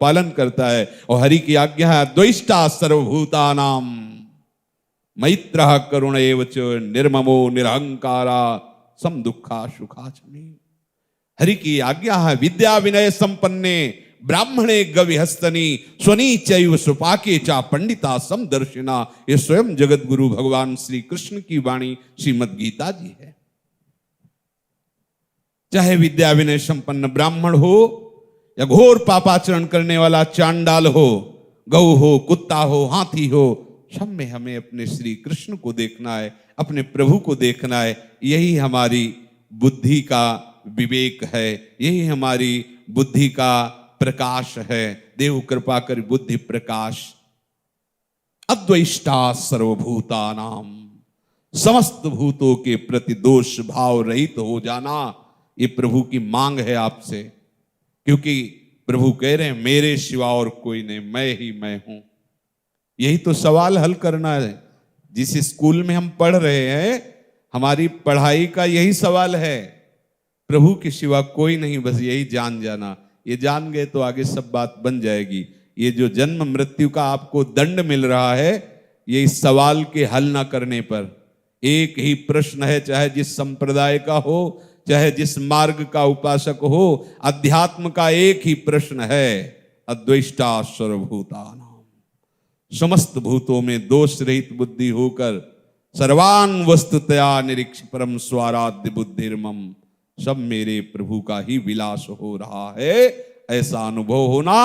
पालन करता है। और हरि की आज्ञा है द्वेष्टा सर्वभूतानां मैत्रः करुण एव च निर्ममो निरहंकारा सम दुखा सुखाचमी। हरि की आज्ञा है विद्या विनय संपन्ने ब्राह्मणे गविहस्तनी स्वनीचैव सुपाके चा पंडिता समदर्शिना। ये स्वयं जगत गुरु भगवान श्री कृष्ण की वाणी श्रीमद् गीता जी है। चाहे विद्या विनय संपन्न ब्राह्मण हो या घोर पापाचरण करने वाला चांडाल हो, गऊ हो, कुत्ता हो, हाथी हो, सब में हमें अपने श्री कृष्ण को देखना है, अपने प्रभु को देखना है। यही हमारी बुद्धि का विवेक है, यही हमारी बुद्धि का प्रकाश है। देव कृपा कर बुद्धि प्रकाश। अद्वेष्टा सर्वभूतानां, समस्त भूतों के प्रति दोष भाव रहित हो जाना, ये प्रभु की मांग है आपसे। क्योंकि प्रभु कह रहे हैं मेरे सिवा और कोई नहीं, मैं ही मैं हूं। यही तो सवाल हल करना है। जिस स्कूल में हम पढ़ रहे हैं, हमारी पढ़ाई का यही सवाल है, प्रभु के सिवा कोई नहीं, बस यही जान जाना। ये जान गए तो आगे सब बात बन जाएगी। ये जो जन्म मृत्यु का आपको दंड मिल रहा है, ये इस सवाल के हल ना करने पर। एक ही प्रश्न है, चाहे जिस संप्रदाय का हो, चाहे जिस मार्ग का उपासक हो, अध्यात्म का एक ही प्रश्न है, अद्वेष्टा सर्वभूतानां, समस्त भूतों में दोष रहित बुद्धि होकर सर्वान वस्तुतया निरीक्ष परम स्वाराध्य बुद्धिर्मम, सब मेरे प्रभु का ही विलास हो रहा है, ऐसा अनुभव होना,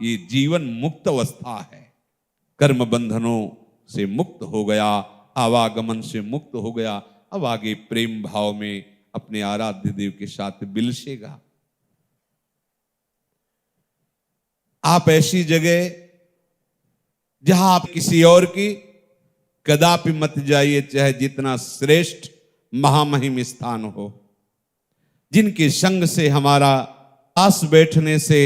ये जीवन मुक्त अवस्था है। कर्म बंधनों से मुक्त हो गया, आवागमन से मुक्त हो गया, अब आगे प्रेम भाव में अपने आराध्य देव के साथ बिलसेगा। आप ऐसी जगह जहां आप किसी और की कदापि मत जाइए, चाहे जितना श्रेष्ठ महामहिम स्थान हो। जिनके संग से हमारा पास बैठने से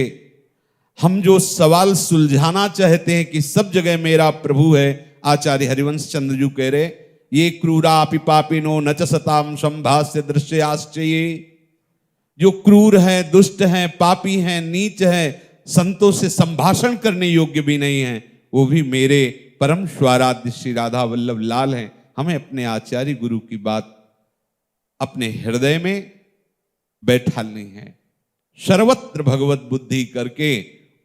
हम जो सवाल सुलझाना चाहते हैं कि सब जगह मेरा प्रभु है, आचार्य हरिवंश चंद्र जी कह रहे ये क्रूरा पिपापिनो न च सताम संभाष्य दृश्याश्चये। जो क्रूर हैं, दुष्ट हैं, पापी हैं, नीच हैं, संतों से संभाषण करने योग्य भी नहीं हैं, वो भी मेरे परम स्वाराध्य श्री राधा वल्लभ लाल हैं। हमें अपने आचार्य गुरु की बात अपने हृदय में बैठालनी है। सर्वत्र भगवत बुद्धि करके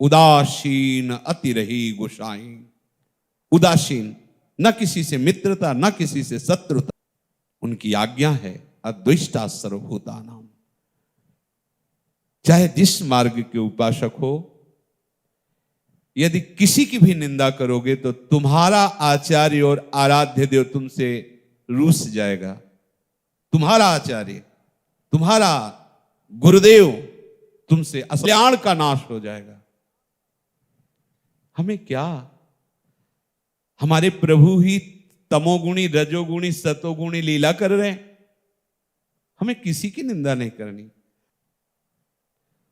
उदासीन अति रही गोसाई। उदासीन, न किसी से मित्रता, न किसी से शत्रुता। उनकी आज्ञा है अद्वेष्टा सर्वभूतानां। चाहे जिस मार्ग के उपासक हो, यदि किसी की भी निंदा करोगे तो तुम्हारा आचार्य और आराध्य देव तुमसे रूठ जाएगा। तुम्हारा आचार्य, तुम्हारा गुरुदेव तुमसे कल्याण का नाश हो जाएगा। हमें क्या, हमारे प्रभु ही तमोगुणी, रजोगुणी, सतोगुणी लीला कर रहे हैं। हमें किसी की निंदा नहीं करनी।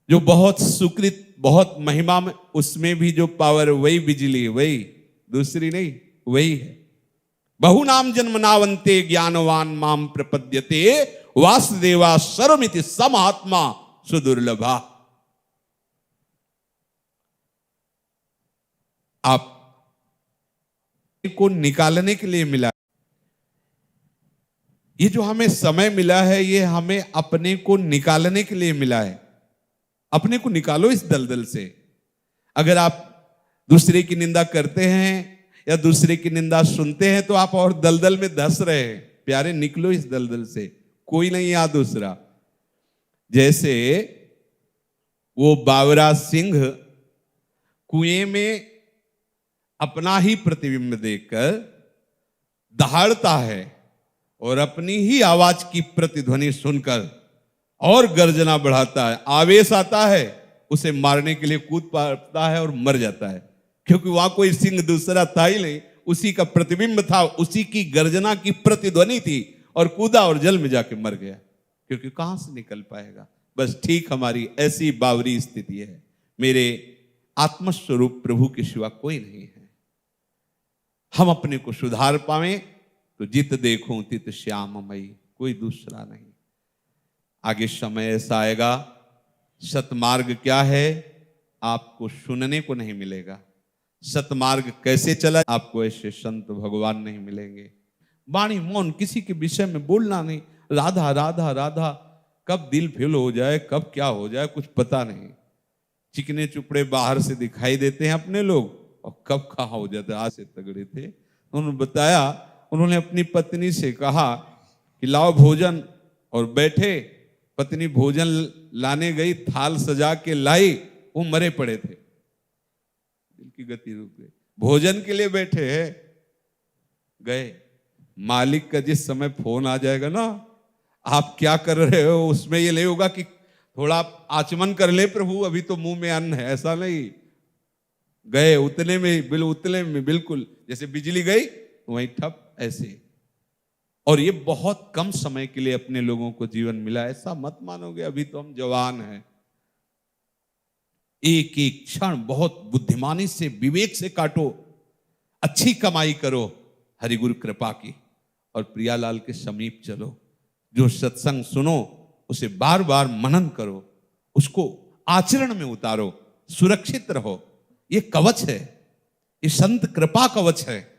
जो बहुत सुकृत, बहुत महिमा में, उसमें भी जो पावर, वही बिजली, वही, दूसरी नहीं, वही है। बहुनाम जन्मनावंते ज्ञानवान माम प्रपद्यते वासुदेवा सर्वमिति समात्मा सुदुर्लभा। आप को निकालने के लिए मिला, ये जो हमें समय मिला है, ये हमें अपने को निकालने के लिए मिला है। अपने को निकालो इस दलदल से। अगर आप दूसरे की निंदा करते हैं या दूसरे की निंदा सुनते हैं तो आप और दलदल में धंस रहे हैं। प्यारे, निकलो इस दलदल से, कोई नहीं यहाँ दूसरा। जैसे वो बावरा सिंह कुएं में अपना ही प्रतिबिंब देखकर दहाड़ता है और अपनी ही आवाज की प्रतिध्वनि सुनकर और गर्जना बढ़ाता है। आवेश आता है, उसे मारने के लिए कूद पड़ता है और मर जाता है, क्योंकि वहां कोई सिंह दूसरा था ही नहीं, उसी का प्रतिबिंब था, उसी की गर्जना की प्रतिध्वनि थी, और कूदा और जल में जाके मर गया, क्योंकि कहां से निकल पाएगा। बस ठीक हमारी ऐसी बावरी स्थिति है। मेरे आत्मस्वरूप प्रभु के सिवा कोई नहीं है। हम अपने को सुधार पावें तो जित देखूं तित श्याममयी, कोई दूसरा नहीं। आगे समय ऐसा आएगा, सतमार्ग क्या है, आपको सुनने को नहीं मिलेगा। सतमार्ग कैसे चला, आपको ऐसे संत भगवान नहीं मिलेंगे। वाणी मौन, किसी के विषय में बोलना नहीं। राधा राधा राधा, कब दिल फेल हो जाए, कब क्या हो जाए, कुछ पता नहीं। चिकने चुपड़े बाहर से दिखाई देते हैं अपने लोग, और कब कहाँ हो जाते। आज से तगड़े थे। उन्होंने बताया, उन्होंने अपनी पत्नी से कहा कि लाओ भोजन, और बैठे। पत्नी भोजन लाने गई, थाल सजा के लाई, वो मरे पड़े थे। दिल की गति रुक गई। भोजन के लिए बैठे हैं, गए। मालिक का जिस समय फोन आ जाएगा ना, आप क्या कर रहे हो, उसमें ये नहीं होगा कि थोड़ा आचमन कर ले प्रभु, अभी तो मुंह में अन्न है, ऐसा नहीं। गए उतने में बिल्कुल जैसे बिजली गई वहीं ठप, ऐसे। और ये बहुत कम समय के लिए अपने लोगों को जीवन मिला, ऐसा मत मानोगे, अभी तो हम जवान हैं। एक एक क्षण बहुत बुद्धिमानी से, विवेक से काटो, अच्छी कमाई करो हरि गुरु कृपा की, और प्रियालाल के समीप चलो। जो सत्संग सुनो उसे बार बार मनन करो, उसको आचरण में उतारो, सुरक्षित रहो। ये कवच है, ये संत कृपा कवच है।